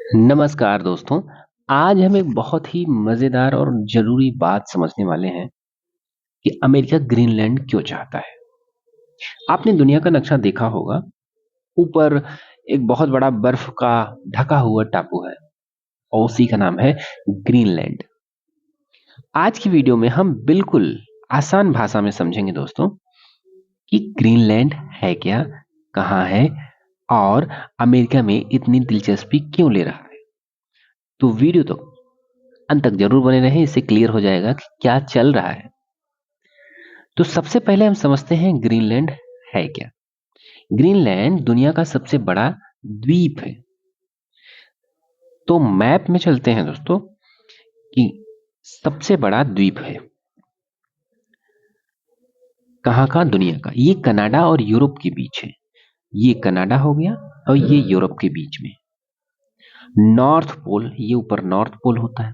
नमस्कार दोस्तों। आज हम एक बहुत ही मजेदार और जरूरी बात समझने वाले हैं कि अमेरिका ग्रीनलैंड क्यों चाहता है। आपने दुनिया का नक्शा देखा होगा। ऊपर एक बहुत बड़ा बर्फ का ढका हुआ टापू है और उसी का नाम है ग्रीनलैंड। आज की वीडियो में हम बिल्कुल आसान भाषा में समझेंगे दोस्तों कि ग्रीनलैंड है क्या, कहाँ है और अमेरिका में इतनी दिलचस्पी क्यों ले रहा है। तो वीडियो तो अंत तक जरूर बने रहें, इससे क्लियर हो जाएगा कि क्या चल रहा है। तो सबसे पहले हम समझते हैं ग्रीनलैंड है क्या। ग्रीनलैंड दुनिया का सबसे बड़ा द्वीप है। तो मैप में चलते हैं दोस्तों कि सबसे बड़ा द्वीप है कहाँ का, दुनिया का। ये कनाडा और यूरोप के बीच है। ये कनाडा हो गया और ये यूरोप के बीच में। नॉर्थ पोल, ये ऊपर नॉर्थ पोल होता है।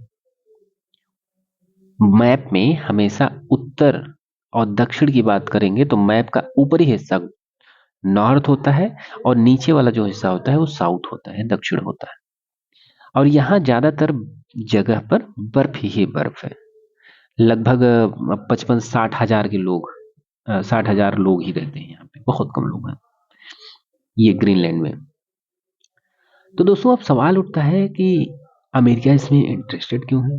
मैप में हमेशा उत्तर और दक्षिण की बात करेंगे तो मैप का ऊपरी हिस्सा नॉर्थ होता है और नीचे वाला जो हिस्सा होता है वो साउथ होता है, दक्षिण होता है। और यहाँ ज्यादातर जगह पर बर्फ ही बर्फ है। लगभग 55-60 हजार के लोग, 60 हजार लोग ही रहते हैं यहाँ पे, बहुत कम लोग हैं ये ग्रीनलैंड में। तो दोस्तों अब सवाल उठता है कि अमेरिका इसमें इंटरेस्टेड क्यों है।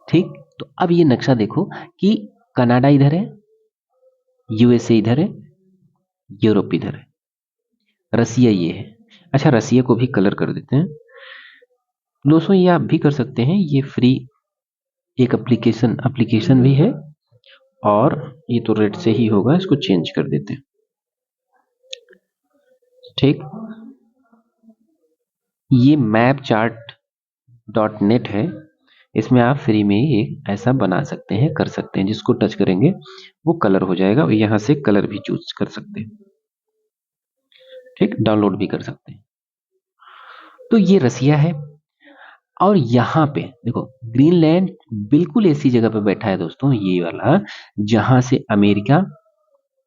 ठीक, तो अब ये नक्शा देखो कि कनाडा इधर है, यूएसए इधर है, यूरोप इधर है, रसिया ये है। अच्छा, रसिया को भी कलर कर देते हैं दोस्तों। ये आप भी कर सकते हैं, ये फ्री एक एप्लीकेशन भी है। और ये तो रेड से ही होगा, इसको चेंज कर देते हैं। ठीक, ये मैप चार्ट डॉट नेट है। इसमें आप फ्री में एक ऐसा बना सकते हैं, कर सकते हैं। जिसको टच करेंगे वो कलर हो जाएगा और यहाँ से कलर भी चूज कर सकते हैं। ठीक, डाउनलोड भी कर सकते हैं। तो ये रसिया है और यहाँ पे देखो ग्रीनलैंड बिल्कुल ऐसी जगह पे बैठा है दोस्तों, ये वाला, जहां से अमेरिका,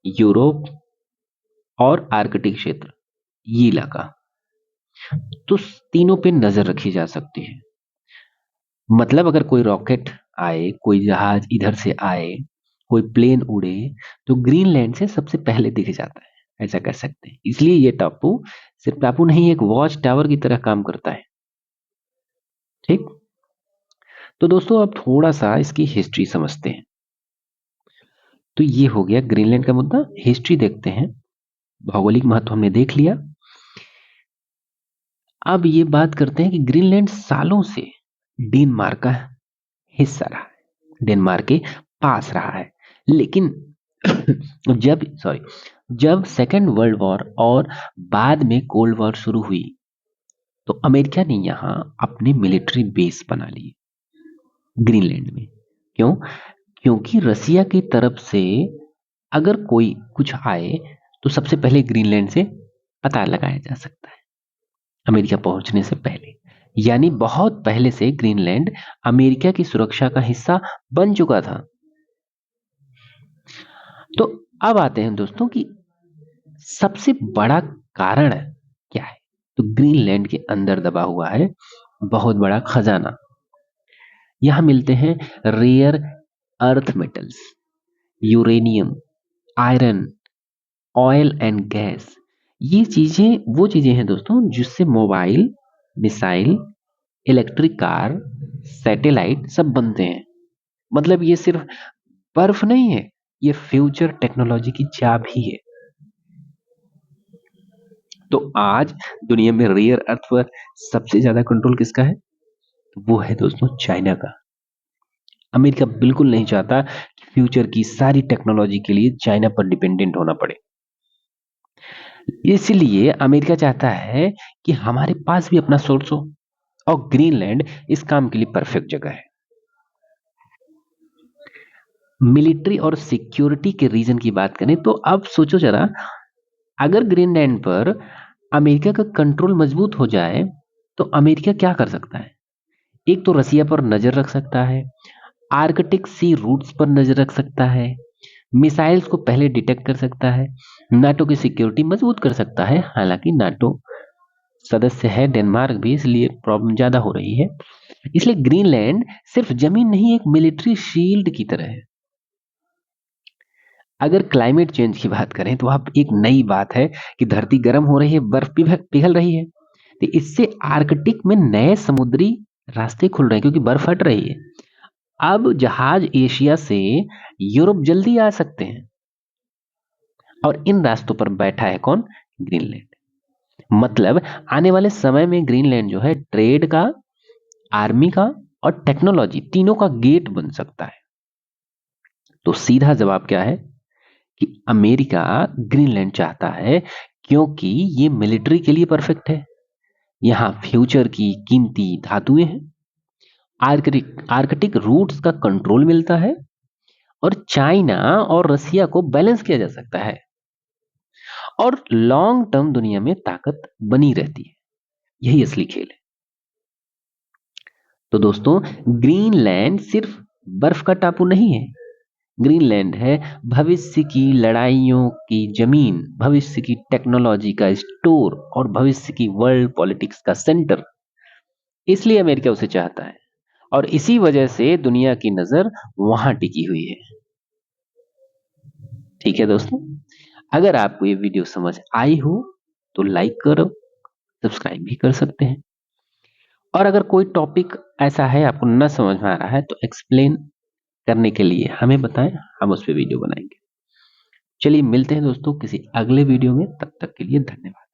यूरोप और आर्कटिक क्षेत्र, ये इलाका, तो तीनों पे नजर रखी जा सकती है। मतलब अगर कोई रॉकेट आए, कोई जहाज इधर से आए, कोई प्लेन उड़े, तो ग्रीनलैंड से सबसे पहले दिख जाता है, ऐसा कह सकते हैं। इसलिए ये टापू सिर्फ टापू नहीं, एक वॉच टावर की तरह काम करता है। ठीक, तो दोस्तों अब थोड़ा सा इसकी हिस्ट्री समझते हैं। तो ये हो गया ग्रीनलैंड का मुद्दा। हिस्ट्री देखते हैं, भौगोलिक महत्व हमने देख लिया। अब ये बात करते हैं कि ग्रीनलैंड सालों से डेनमार्क का हिस्सा रहा है, डेनमार्क के पास रहा है। लेकिन जब सेकेंड वर्ल्ड वॉर और बाद में कोल्ड वॉर शुरू हुई तो अमेरिका ने यहाँ अपने मिलिट्री बेस बना लिए ग्रीनलैंड में। क्यों? क्योंकि रसिया की तरफ से अगर कोई कुछ आए तो सबसे पहले ग्रीनलैंड से पता लगाया जा सकता है, अमेरिका पहुंचने से पहले। यानी बहुत पहले से ग्रीनलैंड अमेरिका की सुरक्षा का हिस्सा बन चुका था। तो अब आते हैं दोस्तों कि सबसे बड़ा कारण क्या है। तो ग्रीनलैंड के अंदर दबा हुआ है बहुत बड़ा खजाना। यहां मिलते हैं rare earth metals, uranium, iron, oil and gas. ये चीजें वो चीजें हैं दोस्तों जिससे mobile, missile, electric car, satellite सब बनते हैं। मतलब ये सिर्फ बर्फ नहीं है, ये फ्यूचर टेक्नोलॉजी की चाबी है। तो आज दुनिया में रेयर अर्थ पर सबसे ज्यादा कंट्रोल किसका है? तो वो है दोस्तों चाइना का। अमेरिका बिल्कुल नहीं चाहता कि फ्यूचर की सारी टेक्नोलॉजी के लिए चाइना पर डिपेंडेंट होना पड़े। इसलिए अमेरिका चाहता है कि हमारे पास भी अपना सोर्स हो, और ग्रीनलैंड इस काम के लिए परफेक्ट जगह है। मिलिट्री और सिक्योरिटी के रीजन की बात करें तो अब सोचो जरा, अगर ग्रीनलैंड पर अमेरिका का कंट्रोल मजबूत हो जाए तो अमेरिका क्या कर सकता है? एक तो रसिया पर नजर रख सकता है, आर्कटिक सी रूट्स पर नजर रख सकता है, मिसाइल्स को पहले डिटेक्ट कर सकता है, नाटो की सिक्योरिटी मजबूत कर सकता है। हालांकि नाटो सदस्य है डेनमार्क भी, इसलिए प्रॉब्लम ज्यादा हो रही है। इसलिए ग्रीनलैंड सिर्फ जमीन नहीं, एक मिलिट्री शील्ड की तरह है। अगर क्लाइमेट चेंज की बात करें तो अब एक नई बात है कि धरती गर्म हो रही है, बर्फ पिघल रही है। तो इससे आर्कटिक में नए समुद्री रास्ते खुल रहे हैं क्योंकि बर्फ हट रही है। अब जहाज एशिया से यूरोप जल्दी आ सकते हैं, और इन रास्तों पर बैठा है कौन? ग्रीनलैंड। मतलब आने वाले समय में ग्रीनलैंड जो है ट्रेड का, आर्मी का और टेक्नोलॉजी तीनों का गेट बन सकता है। तो सीधा जवाब क्या है कि अमेरिका ग्रीनलैंड चाहता है क्योंकि ये मिलिट्री के लिए परफेक्ट है। यहां फ्यूचर की कीमती धातुएं हैं, आर्कटिक रूट्स का कंट्रोल मिलता है, और चाइना और रसिया को बैलेंस किया जा सकता है, और लॉन्ग टर्म दुनिया में ताकत बनी रहती है। यही असली खेल है। तो दोस्तों, ग्रीनलैंड सिर्फ बर्फ का टापू नहीं है। ग्रीनलैंड है भविष्य की लड़ाइयों की जमीन, भविष्य की टेक्नोलॉजी का स्टोर और भविष्य की वर्ल्ड पॉलिटिक्स का सेंटर। इसलिए अमेरिका उसे चाहता है, और इसी वजह से दुनिया की नजर वहां टिकी हुई है। ठीक है दोस्तों, अगर आपको ये वीडियो समझ आई हो तो लाइक करो, सब्सक्राइब भी कर सकते हैं। और अगर कोई टॉपिक ऐसा है आपको न समझ में आ रहा है तो एक्सप्लेन करने के लिए हमें बताएं, हम उस पर वीडियो बनाएंगे। चलिए मिलते हैं दोस्तों किसी अगले वीडियो में, तब तक के लिए धन्यवाद।